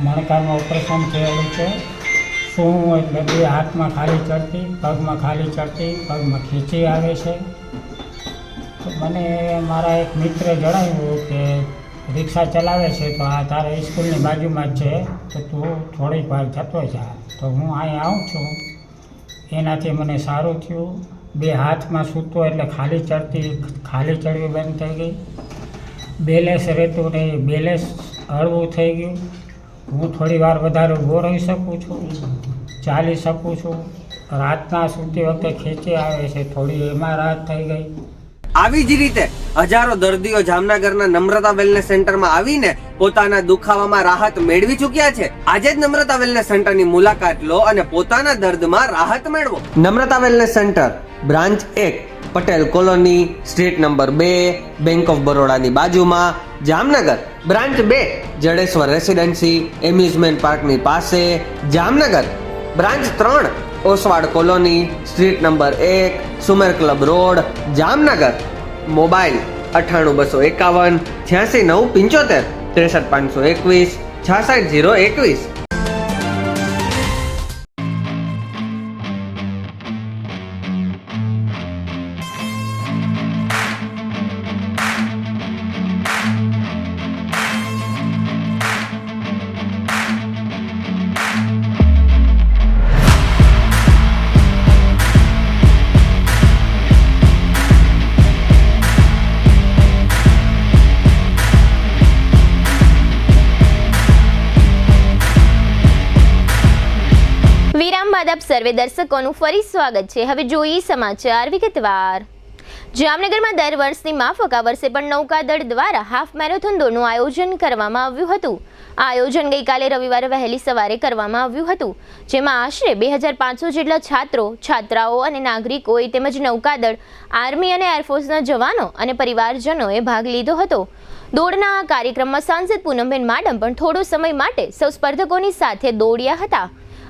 મણકામાં ઓપરેશન થયેલું છે. શું એટલે 2 હાથમાં ખાલી ચડતી, પગમાં ખાલી ચડતી, પગમાં ખીચી આવે છે. તો મને મારા એક મિત્રે જણાવ્યું કે રિક્ષા ચલાવે છે તો આ તારા સ્કૂલની બાજુમાં જ છે, તો તું થોડીક વાર જતો જા. તો હું અહીં આવું છું. એનાથી મને સારું થયું. 2 હાથમાં સૂતો એટલે ખાલી ચડવી બંધ થઈ ગઈ. બેલેન્સ રહેતું નહીં, બેલેન્સ હળવું થઈ ગયું. હું થોડી વાર વધારે ઊભો રહી શકું છું, ચાલી શકું છું. રાતના સૂતી વખતે ખેંચી આવે છે, થોડી એમાં રાહત થઈ ગઈ. આવી જ રીતે હજારો દર્દીઓ જામનગરના નમ્રતા વેલનેસ સેન્ટરમાં આવીને પોતાના દુખાવામાં રાહત મેળવી ચૂક્યા છે. આજે જ નમ્રતા વેલનેસ સેન્ટરની મુલાકાત લો અને પોતાના દર્દમાં રાહત મેળવો. Namrata wellness centre, branch 1, Patel colony, street number 2, bank of બરોડાની બાજુમાં, Jamnagar. Branch 2, Jadeshwar residency, amusement પાર્કની પાસે, Jamnagar. Branch 3, Oswal colony, street number 1, Sumer club road, Jamnagar. Mobile 98 251 86 975 63 521 66 021. આપ સર્વે દર્શકોનું ફરી સ્વાગત છે. હવે જોઈએ સમાચાર વિગતવાર. જામનગરમાં દર વર્ષની માફક આ વર્ષે પણ નૌકાદળ દ્વારા હાફ મેરેથોન દોડનું આયોજન કરવામાં આવ્યું હતું. આ આયોજન ગઈકાલે રવિવારે વહેલી સવારે કરવામાં આવ્યું હતું, જેમાં આશરે 2500 જેટલા છાત્રો, છાત્રાઓ અને નાગરિકોએ તેમજ નૌકાદળ, આર્મી અને એરફોર્સના જવાનો અને પરિવારજનોએ ભાગ લીધો હતો. દોડના આ કાર્યક્રમમાં સાંસદ પૂનમબેન માડમ પણ થોડો સમય માટે સૌ સ્પર્ધકોની સાથે દોડ્યા હતા.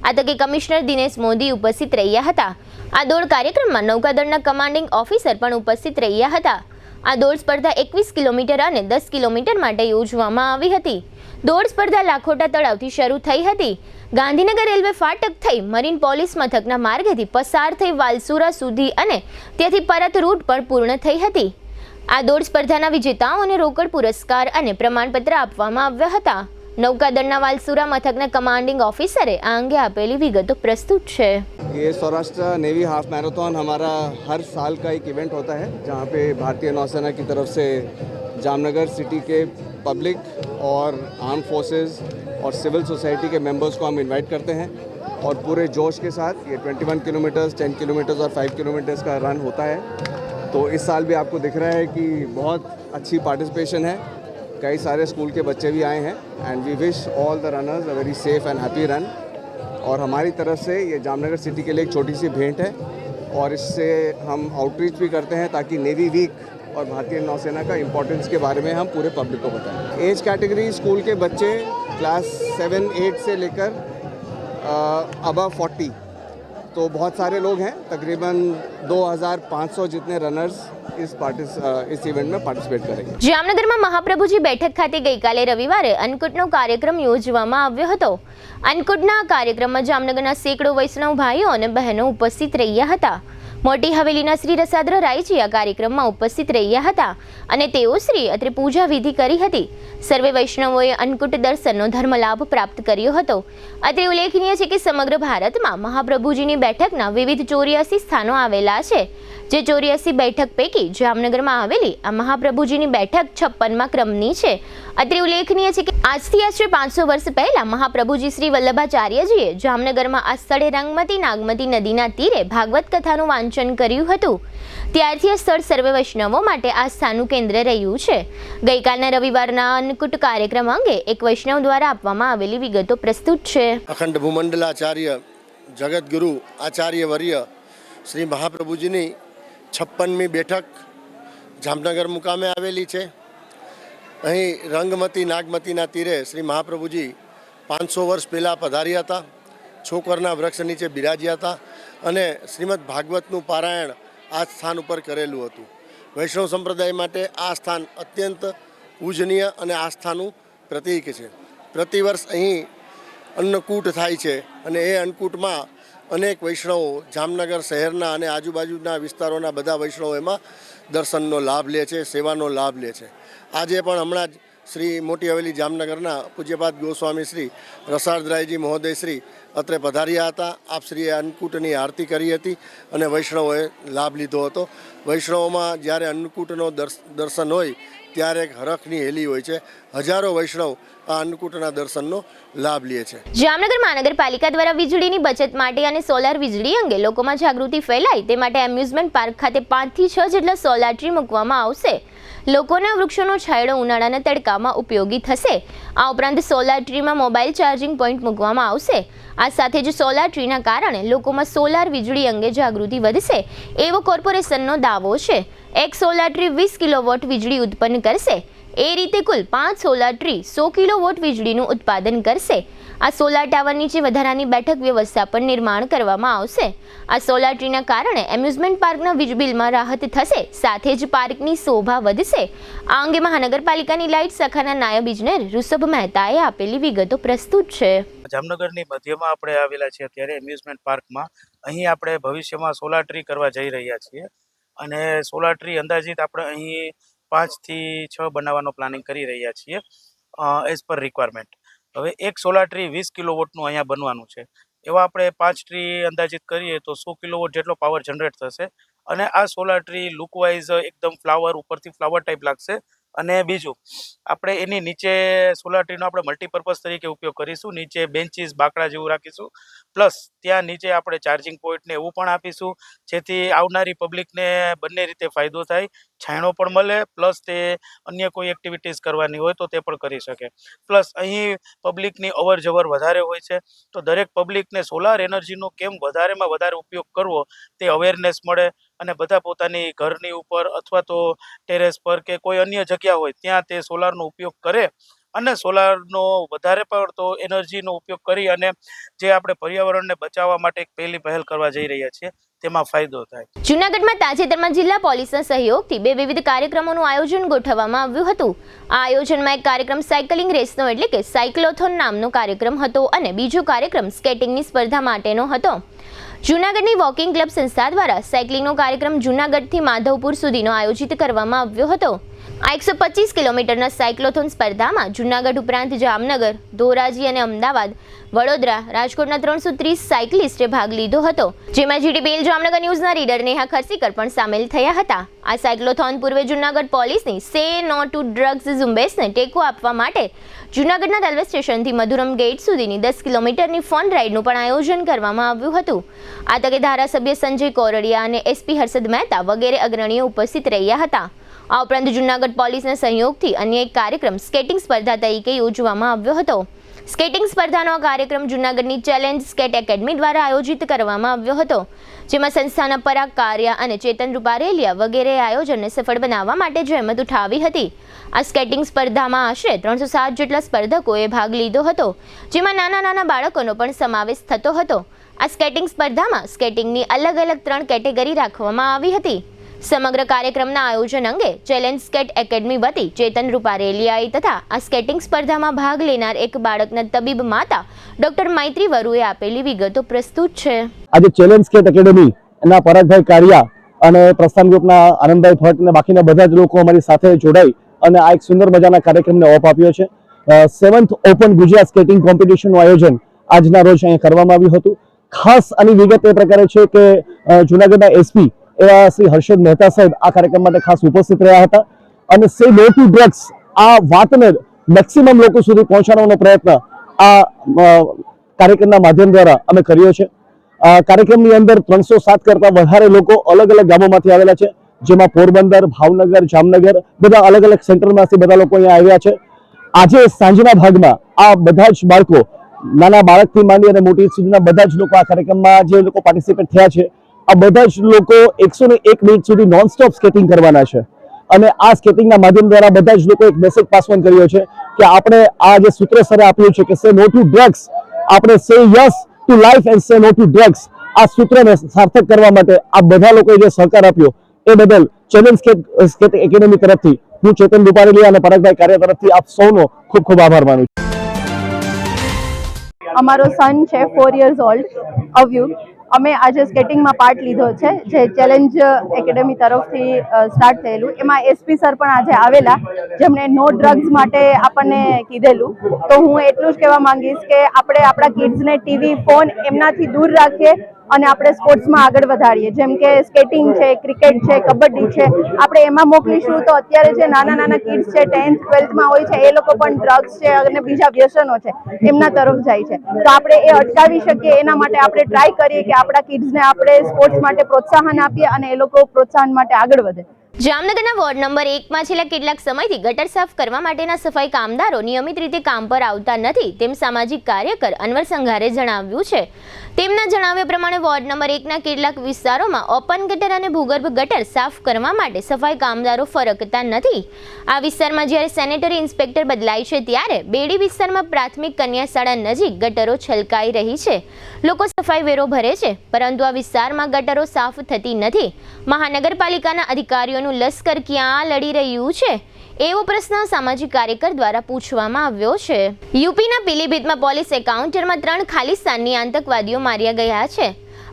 આ તકે કમિશનર દિનેશ મોદી ઉપસ્થિત રહ્યા હતા. આ દોડ કાર્યક્રમમાં નૌકાદળના કમાન્ડિંગ ઓફિસર પણ ઉપસ્થિત રહ્યા હતા. આ દોડ સ્પર્ધા 21 કિલોમીટર અને 10 કિલોમીટર માટે યોજવામાં આવી હતી. દોડ સ્પર્ધા લાખોટા તળાવથી શરૂ થઈ હતી. ગાંધીનગર રેલવે ફાટક થઈ મરીન પોલીસ મથકના માર્ગેથી પસાર થઈ વાલસુરા સુધી અને ત્યાંથી પરત રૂટ પર પૂર્ણ થઈ હતી. આ દોડ સ્પર્ધાના વિજેતાઓને રોકડ પુરસ્કાર અને પ્રમાણપત્ર આપવામાં આવ્યા હતા. नौकादल वालसूरा मथकना कमांडिंग ऑफिसरे आ अंगे आपेली विगतो प्रस्तुत है। ये सौराष्ट्र नेवी हाफ मैराथन हमारा हर साल का एक इवेंट होता है जहाँ पे भारतीय नौसेना की तरफ से जामनगर सिटी के पब्लिक और आर्म फोर्सेस और सिविल सोसाइटी के मेंबर्स को हम इनवाइट करते हैं और पूरे जोश के साथ ये 21 किलोमीटर्स, 10 किलोमीटर्स और 5 किलोमीटर्स का रन होता है। तो इस साल भी आपको दिख रहा है कि बहुत अच्छी पार्टिसिपेशन है। कई सारे स्कूल के बच्चे भी आए हैं and we wish all the runners a very safe and happy run. और हमारी तरफ से ये जामनगर सिटी के लिए एक छोटी सी भेंट है और इससे हम आउटरीच भी करते हैं ताकि नेवी वीक और भारतीय नौसेना का इम्पोर्टेंस के बारे में हम पूरे पब्लिक को बताएं। एज कैटेगरी स्कूल के बच्चे क्लास 7-8 से लेकर अबव 40, तो बहुत सारे लोग हैं, तकरीबन 2500 जितने रनर्स इस इवेंट में पार्टिसिपेट करेंगे। જામનગરમાં મહાપ્રભુજી બેઠક ખાતે ગઈકાલે રવિવારે અન્નકૂટનો કાર્યક્રમ યોજવામાં આવ્યો હતો। અન્નકૂટના કાર્યક્રમમાં જામનગરના સેંકડો વૈષ્ણવ ભાઈઓ અને બહેનો ઉપસ્થિત રહ્યા હતા। મોટી હવેલીના શ્રી રસાદ્ર રાયજી આ કાર્યક્રમમાં ઉપસ્થિત રહ્યા હતા અને તેઓ શ્રી અત્રે પૂજા વિધિ કરી હતી। સર્વે વૈષ્ણવોએ અન્નકૂટ દર્શનનો ધર્મલાભ પ્રાપ્ત કર્યો હતો। અત્રે ઉલ્લેખનીય છે કે સમગ્ર ભારતમાં મહાપ્રભુજીની બેઠકના વિવિધ 84 સ્થાનો આવેલા છે, જે 84 બેઠક પૈકી જામનગરમાં આવેલી આ મહાપ્રભુજીની બેઠક 56મા ક્રમની છે। અત્રે ઉલ્લેખનીય છે કે આજથી આશરે 500 વર્ષ પહેલા મહાપ્રભુજી શ્રી વલ્લભાચાર્યજીએ જામનગરમાં આ સ્થળે રંગમતી નાગમતી નદીના તીરે ભાગવત કથાનું વાંચન કર્યું હતું। ત્યારથી આ સ્થળ સર્વે વૈષ્ણવો માટે આસ્થાનું કેન્દ્ર રહ્યું છે। ગઈકાલના રવિવારના અન્નકૂટ કાર્યક્રમ અંગે એક વૈષ્ણવ દ્વારા આપવામાં આવેલી વિગતો પ્રસ્તુત છે। અખંડ ભૂમંડલાચાર્ય જગતગુરુ આચાર્ય વર્ય શ્રી મહાપ્રભુજીની 56મી બેઠક જામનગર મુકામે આવેલી છે। અહીં રંગમતી નાગમતીના તીરે શ્રી મહાપ્રભુજી 500 વર્ષ પહેલાં પધાર્યા હતા, છોકરના વૃક્ષ નીચે બિરાજ્યા હતા અને શ્રીમદ ભાગવતનું પારાયણ આ સ્થાન ઉપર કરેલું હતું। વૈષ્ણવ સંપ્રદાય માટે આ સ્થાન અત્યંત પૂજનીય અને આસ્થાનું પ્રતીક છે। પ્રતિવર્ષ અહીં અન્નકૂટ થાય છે અને એ અન્નકૂટમાં અનેક વૈષ્ણવો જામનગર શહેરના અને આજુબાજુના વિસ્તારોના બધા વૈષ્ણવો એમાં દર્શનનો લાભ લે છે, સેવાનો લાભ લે છે। આજે પણ હમણાં જ શ્રી મોટી હવેલી જામનગરના પૂજ્યપાદ ગોસ્વામી શ્રી રસાર્દરાયજી મહોદય શ્રી અત્રે પધાર્યા હતા। આપ શ્રીએ અન્નકૂટની આરતી કરી હતી અને વૈષ્ણવોએ લાભ લીધો હતો। વૈષ્ણવોમાં જ્યારે અન્નકૂટનો દર્શન હોય ત્યારે એક હરખની હેલી હોય છે। હજારો વૈષ્ણવ આ અન્નકૂટના દર્શનનો લાભ લે છે। જામનગર મહાનગરપાલિકા દ્વારા વીજળીની બચત માટે અને સોલાર વીજળી અંગે લોકોમાં જાગૃતિ ફેલાય તે માટે એમ્યુઝમેન્ટ પાર્ક ખાતે 5 થી 6 જેટલા સોલાર ટ્રી મૂકવામાં આવશે। લોકોના વૃક્ષોનો છાંયડો ઉનાળાના તડકામાં ઉપયોગી થશે। આ ઉપરાંત સોલાર ટ્રીમાં મોબાઈલ ચાર્જિંગ પોઈન્ટ મૂકવામાં આવશે। આ સાથે જ સોલાર ટ્રીના કારણે લોકોમાં સોલાર વીજળી અંગે જાગૃતિ વધશે એવો કોર્પોરેશનનો દાવો છે। એક સોલાર ટ્રી 20 કિલોવોટ વીજળી ઉત્પન્ન કરશે। એ રીતે કુલ 5 સોલાર ટ્રી 100 કિલોવોટ વીજળીનું ઉત્પાદન કરશે। આ સોલાર ટાવર નીચે વધારાની બેઠક વ્યવસ્થા પર નિર્માણ કરવામાં આવશે। આ સોલાર ટ્રીના કારણે એમ્યુઝમેન્ટ પાર્કના વીજ બિલમાં રાહત થશે, સાથે જ પાર્કની શોભા વધશે। આ અંગે મહાનગરપાલિકાની લાઇટ શાખાના નાયબ ઇજનેર ઋષભ મહેતાએ આપેલી વિગતો પ્રસ્તુત છે। જામનગરની મધ્યમાં આપણે આવેલા છીએ અત્યારે એમ્યુઝમેન્ટ પાર્કમાં। અહીં આપણે ભવિષ્યમાં સોલાર ટ્રી કરવા જઈ રહ્યા છીએ અને સોલાર ટ્રી અંદાજિત આપણે અહીં 5 થી 6 બનાવવાનો પ્લાનિંગ કરી રહ્યા છીએ એઝ પર રિક્વાયરમેન્ટ। હવે એક સોલાર ટ્રી 20 કિલોવોટનું અહીંયા બનવાનું છે। એવા આપણે 5 ટ્રી અંદાજિત કરીએ તો 100 કિલોવોટ જેટલો પાવર જનરેટ થશે અને આ સોલાર ટ્રી લુકવાઇઝ એકદમ ફ્લાવર ઉપરથી ફ્લાવર ટાઈપ લાગશે। અને બીજું આપણે એની નીચે સોલાર ટ્રીનો આપણે મલ્ટીપર્પઝ તરીકે ઉપયોગ કરીશું। નીચે બેન્ચીસ બાકડા જેવું રાખીશું, પ્લસ ત્યાં નીચે આપણે ચાર્જિંગ પોઈન્ટ ને એવું પણ આપીશું, જેથી આવનારી પબ્લિકને બંને રીતે ફાયદો થાય। છાંયડો પણ મળે, પ્લસ તે અન્ય કોઈ એક્ટિવિટીઝ કરવાની હોય તો તે પણ કરી શકે। પ્લસ અહીં પબ્લિકની અવર જવર વધારે હોય છે, તો દરેક પબ્લિકને સોલાર એનર્જીનો કેમ વધારેમાં વધારે ઉપયોગ કરવો તે અવેરનેસ મળે અને બધા પોતાની ઘરની ઉપર અથવા તો ટેરેસ પર કે કોઈ અન્ય જગ્યા હોય ત્યાં તે સોલારનો ઉપયોગ કરે અને સોલારનો વધારે પડતો એનર્જીનો ઉપયોગ કરી અને જે આપણે પર્યાવરણને બચાવવા માટે એક પહેલી પહેલ કરવા જઈ રહ્યા છીએ તેમાં ફાયદો થાય। જૂનાગઢમાં તાજેતરમાં જિલ્લા પોલીસના સહયોગથી 2 વિવિધ કાર્યક્રમોનું આયોજન ગોઠવવામાં આવ્યું હતું। આ આયોજનમાં એક કાર્યક્રમ સાયકલિંગ રેસનો એટલે કે સાયક્લોથોન નામનો કાર્યક્રમ હતો અને બીજો કાર્યક્રમ સ્કેટિંગની સ્પર્ધા માટેનો હતો। જૂનાગઢની વોકિંગ ક્લબ સંસ્થા દ્વારા સાયકલિંગનો કાર્યક્રમ જૂનાગઢથી માધવપુર સુધીનો આયોજિત કરવામાં આવ્યો હતો। આ 125 કિલોમીટરના સાયક્લોથોન સ્પર્ધામાં જૂનાગઢ ઉપરાંત જામનગર, ધોરાજી અને અમદાવાદ, વડોદરા, રાજકોટના 330 સાયકલિસ્ટે ભાગ લીધો હતો, જેમાં જીટીપીએલ જામનગર ન્યૂઝના રીડર નેહા ખરસીકર પણ સામેલ થયા હતા। આ સાયક્લોથોન પૂર્વે જૂનાગઢ પોલીસની સે નો ટુ ડ્રગ્સ ઝુંબેશને ટેકો આપવા માટે જૂનાગઢના રેલવે સ્ટેશનથી મધુરમ ગેટ સુધીની 10 કિલોમીટરની ફન રાઇડનું પણ આયોજન કરવામાં આવ્યું હતું। આ તકે ધારાસભ્ય સંજય કોરડિયા અને એસપી હર્ષદ મહેતા વગેરે અગ્રણીઓ ઉપસ્થિત રહ્યા હતા। આ ઉપરાંત જૂનાગઢ પોલીસના સહયોગથી અન્ય એક કાર્યક્રમ સ્કેટિંગ સ્પર્ધા તરીકે યોજવામાં આવ્યો હતો। સ્કેટિંગ સ્પર્ધાનો આ કાર્યક્રમ જૂનાગઢની ચેલેન્જ સ્કેટ એકેડમી દ્વારા આયોજિત કરવામાં આવ્યો હતો, જેમાં સંસ્થાના પરાગ કાર્ય અને ચેતન રૂપારેલિયા વગેરે આયોજનને સફળ બનાવવા માટે જહેમત ઉઠાવી હતી. આ સ્કેટિંગ સ્પર્ધામાં આશરે 307 જેટલા સ્પર્ધકોએ ભાગ લીધો હતો, જેમાં નાના બાળકોનો પણ સમાવેશ થતો હતો. આ સ્કેટિંગ સ્પર્ધામાં સ્કેટિંગની અલગ 3 કેટેગરી રાખવામાં આવી હતી. સમગ્ર કાર્યક્રમના આયોજન અંગે ચેલેન્જ સ્કેટ એકેડમી વતી ચેતન રૂપારેલિયાએ તથા આ સ્કેટિંગ સ્પર્ધામાં ભાગ લેનાર એક બાળકના તબીબ માતા ડોક્ટર મૈત્રી વરુએ આપેલી વિગતો પ્રસ્તુત છે. આજે ચેલેન્જ સ્કેટ એકેડમી એના પરાગભાઈ કારિયા અને પ્રસ્થાન ગ્રુપના આનંદભાઈ ભટ્ટ અને બાકીના બધા જ લોકો અમારી સાથે જોડાઈ અને આ એક સુંદર મજાના કાર્યક્રમને ઓપ આપ્યો છે. 7th ઓપન ગુજરાત સ્કેટિંગ કોમ્પિટિશનનું આયોજન આજના રોજ અહીંયા કરવામાં આવ્યું હતું. ખાસ આની વિગત એ પ્રકારે છે કે જૂનાગઢના એસપી એવા શ્રી હર્ષદ મહેતા સાહેબ આ કાર્યક્રમ માટે ખાસ ઉપસ્થિત રહ્યા હતા અને સે નો ટુ ડ્રગ્સ આ વાતને મેક્સિમમ લોકો સુધી પહોંચાડવાનો પ્રયત્ન આ કાર્યક્રમના માધ્યમ દ્વારા અમે કર્યો છે. કાર્યક્રમની અંદર 307 કરતા વધારે લોકો અલગ ગામોમાંથી આવેલા છે, જેમાં પોરબંદર, ભાવનગર, જામનગર બધા અલગ સેન્ટરમાંથી બધા લોકો અહીંયા આવ્યા છે. આજે સાંજના ભાગમાં આ બધા જ બાળકો, નાના બાળકથી માંડી અને મોટી સુધીના બધા જ લોકો આ કાર્યક્રમમાં જે લોકો પાર્ટિસિપેટ થયા છે, આ બધા જ લોકો 101 મિનિટ સુધી નોનસ્ટોપ સ્કેટિંગ કરવાના છે. અને આ સ્કેટિંગના માધ્યમ દ્વારા બધા જ લોકો એક મેસેજ પાસ ઓન કર્યો છે કે આપણે આ જે સૂત્ર સરે આપ્યું છે કે સે નો ટુ ડ્રગ્સ, આપણે say yes to life and say no to drugs, આ સૂત્રને સાર્થક કરવા માટે આ બધા લોકોએ જે સહકાર આપ્યો એ બદલ ચેલેન્જ સ્કેટ એકેડમી તરફથી હું ચેતન રૂપારેલિયા અને પરાગભાઈ કાર્ય તરફથી આપ સૌનો ખૂબ આભાર માનું છું. અમારો સન છે 4 years old, અવ્યુગ. અમે આજે સ્કેટિંગમાં પાર્ટ લીધો છે, જે ચેલેન્જ એકેડમી તરફથી સ્ટાર્ટ થયેલું. એમાં એસપી સર પણ આજે આવેલા, જેમણે નો ડ્રગ્સ માટે આપણને કીધેલું. તો હું એટલું જ કહેવા માંગીશ કે આપણે આપણા કિડ્સને ટીવી, ફોન એમનાથી દૂર રાખીએ અને આપણે સ્પોર્ટ્સમાં આગળ વધારીએ. જેમ કે સ્કેટિંગ છે, ક્રિકેટ છે, કબડ્ડી છે, આપણે એમાં મોકલીશું તો અત્યારે જે નાના કિડ્સ છે 10th 12thમાં હોય છે, એ લોકો પણ ડ્રગ્સ છે અને બીજા વ્યસનો છે એમના તરફ જાય છે. તો આપણે એ અટકાવી શકીએ એના માટે આપણે ટ્રાય કરીએ કે આપણા કિડ્સને આપણે સ્પોર્ટ્સ માટે પ્રોત્સાહન આપીએ અને એ લોકો પ્રોત્સાહન માટે આગળ વધે. જામનગરના વોર્ડ નંબર 1માં છેલ્લા કેટલાક સમયથી ગટર સાફ કરવા માટેના સફાઈ કામદારો નિયમિત રીતે કામ પર આવતા નથી, તેમ સામાજિક કાર્યકર અનવર સંઘારે જણાવ્યું છે. તેમના જણાવ્યા પ્રમાણે વોર્ડ નંબર 1ના કેટલાક વિસ્તારોમાં ઓપન ગટર અને ભૂગર્ભ ગટર સાફ કરવા માટે સફાઈ કામદારો ફરકતા નથી. આ વિસ્તારમાં જ્યારે સેનેટરી ઇન્સ્પેક્ટર બદલાય છે ત્યારે બેડી વિસ્તારમાં પ્રાથમિક કન્યા શાળા નજીક ગટરો છલકાઈ રહી છે. લોકો સફાઈ વેરો ભરે છે, પરંતુ આ વિસ્તારમાં ગટરો સાફ થતી નથી. મહાનગરપાલિકાના અધિકારીઓનું લશ્કર ક્યાં લડી રહ્યું છે એવો પ્રશ્ન સામાજિક કાર્યકર દ્વારા પૂછવામાં આવ્યો છે. યુપીના પીલીભીતમાં પોલીસ એન્કાઉન્ટરમાં 3 ખાલિસ્તાની આતંકવાદીઓ માર્યા ગયા છે.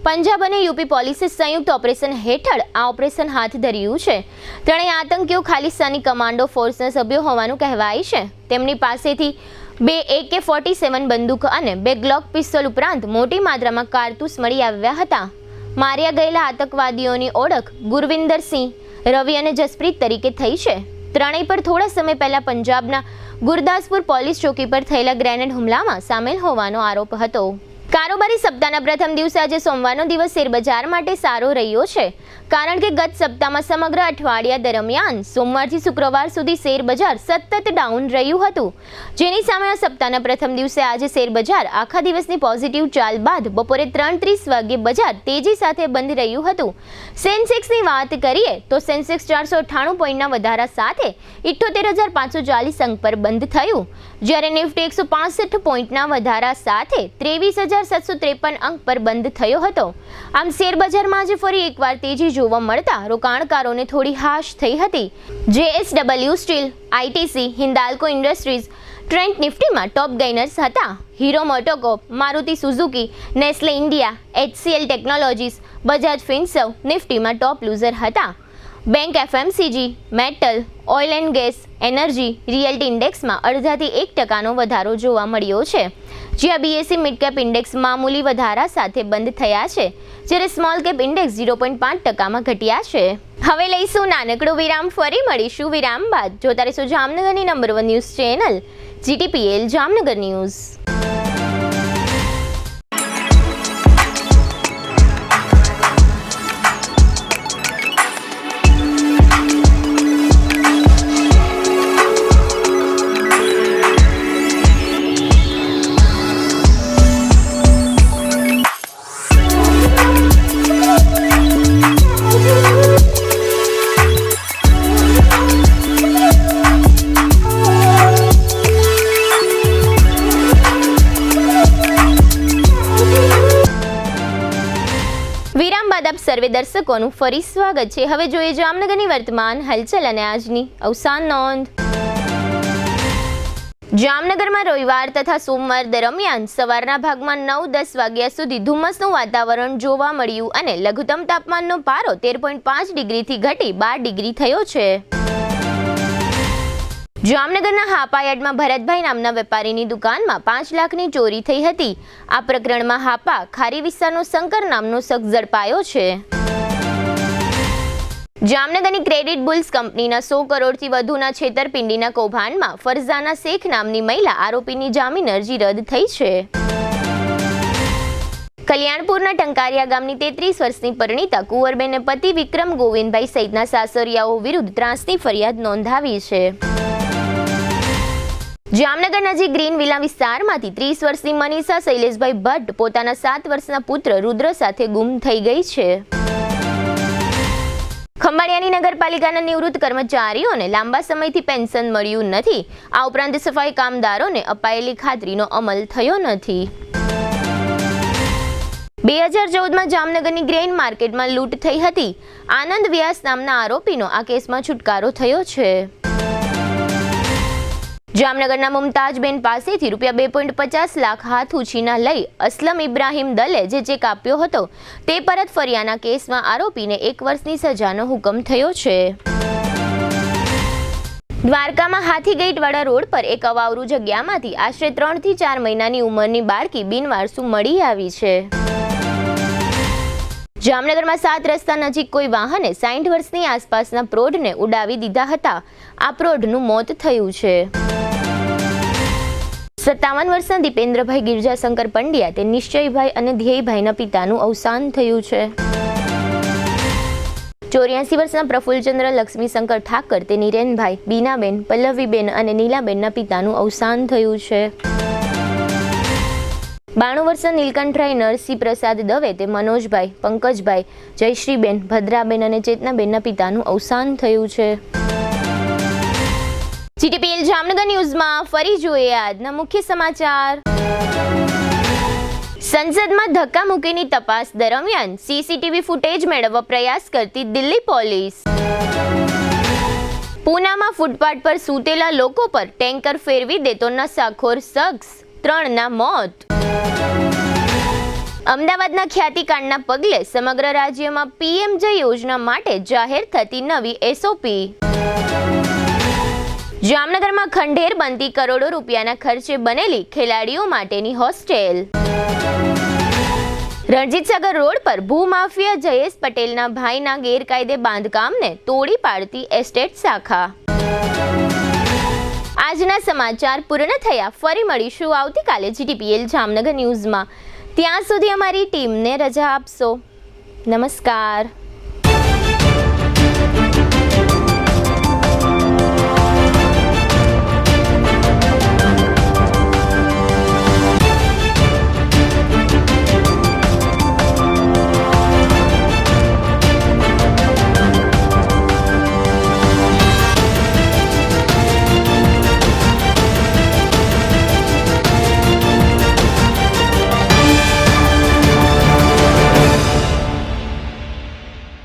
પંજાબ અને યુપી પોલીસે સંયુક્ત ઓપરેશન હેઠળ આ ઓપરેશન હાથ ધર્યું છે. ત્રણેય આતંકીઓ ખાલિસ્તાની કમાન્ડો ફોર્સના સભ્યો હોવાનું કહેવાય છે. તેમની પાસેથી 2 AK-47 બંદૂક અને 2 ગ્લોક પિસ્તોલ ઉપરાંત મોટી માત્રામાં કારતૂસ મળી આવ્યા હતા. માર્યા ગયેલા આતંકવાદીઓની ઓળખ ગુરવિંદરસિંહ, રવિ અને જસપ્રીત તરીકે થઈ છે. ત્રણેય પર થોડા સમય પહેલા પંજાબના ગુરદાસપુર પોલીસ ચોકી પર થયેલા ગ્રેનેડ હુમલામાં સામેલ હોવાનો આરોપ હતો. કારોબારી સપ્તાહના પ્રથમ દિવસે આજે સોમવારનો દિવસ શેરબજાર માટે સારો રહ્યો છે, કારણ કે ગત સપ્તાહમાં સમગ્ર અઠવાડિયા દરમિયાન સોમવારથી શુક્રવાર સુધી શેરબજાર સતત ડાઉન રહ્યું હતું, જેની સામે આ સપ્તાહના પ્રથમ દિવસે આજે શેરબજાર આખા દિવસની પોઝિટિવ ચાલ બાદ બપોરે 3:30 વાગ્યે બજાર તેજી સાથે બંધ રહ્યું હતું. સેન્સેક્સની વાત કરીએ તો સેન્સેક્સ 498 પોઈન્ટના વધારા સાથે 78,540 અંક પર બંધ થયું, જ્યારે નિફ્ટી 165 પોઈન્ટના વધારા સાથે 23,753 અંક પર બંધ થયો હતો. આમ શેરબજારમાં આજે ફરી એકવાર તેજી જોવા મળતા રોકાણકારોને થોડી હાશ થઈ હતી. JSW steel, ITC, Hindalco industries Trent નિફ્ટીમાં ટોપ ગેઇનર્સ હતા. Hero MotoCorp, Maruti Suzuki, Nestle India, HCL technologies, Bajaj Finserv નિફ્ટીમાં ટોપ લૂઝર હતા. Bank, FMCG, metal, oil and gas, energy, realty ઇન્ડેક્સમાં 0.5% વધારો જોવા મળ્યો છે, જ્યાં BSE મિડ કેપ ઇન્ડેક્સ મામૂલી વધારા સાથે બંધ થયા છે, જ્યારે સ્મોલ કેપ ઇન્ડેક્સ 0.5% ઘટ્યા છે. હવે લઈશું નાનકડો વિરામ, ફરી મળીશું વિરામ બાદ. જોતા રહીશું જામનગરની number 1 news channel GTPL Jamnagar news. બાદ આપ સર્વે દર્શકોનું ફરી સ્વાગત છે. હવે જોઈએ જામનગરની વર્તમાન હલચલ અને આજની અવસાન નોંધ. જામનગરમાં રવિવાર તથા સોમવાર દરમિયાન સવારના ભાગમાં 9-10 વાગ્યા સુધી ધુમ્મસનું વાતાવરણ જોવા મળ્યું અને લઘુત્તમ તાપમાનનો પારો 13.5 ડિગ્રીથી ઘટી 12 ડિગ્રી થયો છે. જામનગરના હાપાયાર્ડમાં ભરતભાઈ નામના વેપારીની દુકાનમાં 5 લાખની ચોરી થઈ હતી. આ પ્રકરણમાં હાપા ખારી વિસ્તારનો શંકર નામનો શખ્સ ઝડપાયો છે. જામનગરની ક્રેડિટ બુલ્સ કંપનીના 100 કરોડથી વધુના છેતરપિંડીના કૌભાંડમાં ફરઝાના શેખ નામની મહિલા આરોપીની જામીન અરજી રદ થઈ છે. કલ્યાણપુરના ટંકારિયા ગામની 33 વર્ષની પરિણીતા કુંવરબેને પતિ વિક્રમ ગોવિંદભાઈ સહિતના સાસરિયાઓ વિરુદ્ધ ત્રાસની ફરિયાદ નોંધાવી છે. જામનગર નજીક ગ્રીન વિલા વિસ્તારમાંથી 30 વર્ષની મનીષા શૈલેષભાઈ ભટ્ટ પોતાના 7 વર્ષના પુત્ર રુદ્ર સાથે ગુમ થઈ ગઈ છે. ખંભાળિયાની નગરપાલિકાના નિવૃત્ત કર્મચારીઓને લાંબા સમયથી પેન્શન મળ્યું નથી. આ ઉપરાંત સફાઈ કામદારોને અપાયેલી ખાતરીનો અમલ થયો નથી. 2014માં જામનગરની ગ્રેઇન માર્કેટમાં લૂંટ થઈ હતી. આનંદ વ્યાસ નામના આરોપીનો આ કેસમાં છુટકારો થયો છે. જામનગરના મુમતાજબેન પાસેથી ₹2.50 લાખ હાથ ઉછીના લઈ અસલમ ઇબ્રાહીમ દલે જે ચેક આપ્યો હતો તે પરત ફર્યાના કેસમાં આરોપીને 1 વર્ષની સજાનો હુકમ થયો છે. દ્વારકામાં હાથીગેટવાળા રોડ પર એક અવાવરું જગ્યામાંથી આશરે 3 થી 4 મહિનાની ઉંમરની બાળકી બિનવારસુ મળી આવી છે. જામનગરમાં 7 રસ્તા નજીક કોઈ વાહને 60 વર્ષની આસપાસના પ્રૌઢને ઉડાવી દીધા હતા. આ પ્રૌઢનું મોત થયું છે. 57 વર્ષના દીપેન્દ્રભાઈ ગિરજાશંકર પંડ્યા તે નિશ્ચયભાઈ અને ધ્યેયભાઈના પિતાનું અવસાન થયું છે. 84 વર્ષના પ્રફુલ્લચંદ્ર લક્ષ્મીશંકર ઠાકર તે નિરેનભાઈ, બીનાબેન, પલ્લવીબેન અને નીલાબેનના પિતાનું અવસાન થયું છે. 92 વર્ષના નીલકંઠરાય નરસિંહ પ્રસાદ દવે તે મનોજભાઈ, પંકજભાઈ, જયશ્રીબેન, ભદ્રાબેન અને ચેતનાબેનના પિતાનું અવસાન થયું છે. GTPL જામનગર ન્યૂઝમાં ફરી જોઈએ આજના મુખ્ય સમાચાર. સંસદમાં ધક્કામુક્કીની તપાસ દરમિયાન CCTV ફૂટેજ મેળવવા પ્રયાસ કરતી દિલ્હી પોલીસ. પૂનામાં ફૂટપાથ પર સૂતેલા લોકો પર ટેન્કર ફેરવી દેતો નશાખોર શખ્સ, 3ના મોત. અમદાવાદના ખ્યાતિકાંડના પગલે સમગ્ર રાજ્યમાં PM-JY યોજના માટે જાહેર થતી નવી SOP. જામનગરમાં ખંડેર બનતી કરોડો રૂપિયાના ખર્ચે બનેલી ખેલાડીઓ માટેની હોસ્ટેલ. રણજીતસાગર રોડ પર ભૂમાફિયા જયેશ પટેલના ભાઈના ગેરકાયદે બાંધકામને તોડી પાડતી એસ્ટેટ શાખા. આજના સમાચાર પૂર્ણ થયા. ફરી મળીશું આવતીકાલે GTPL જામનગર ન્યૂઝમાં. ત્યાં સુધી અમારી ટીમને રજા આપશો. નમસ્કાર.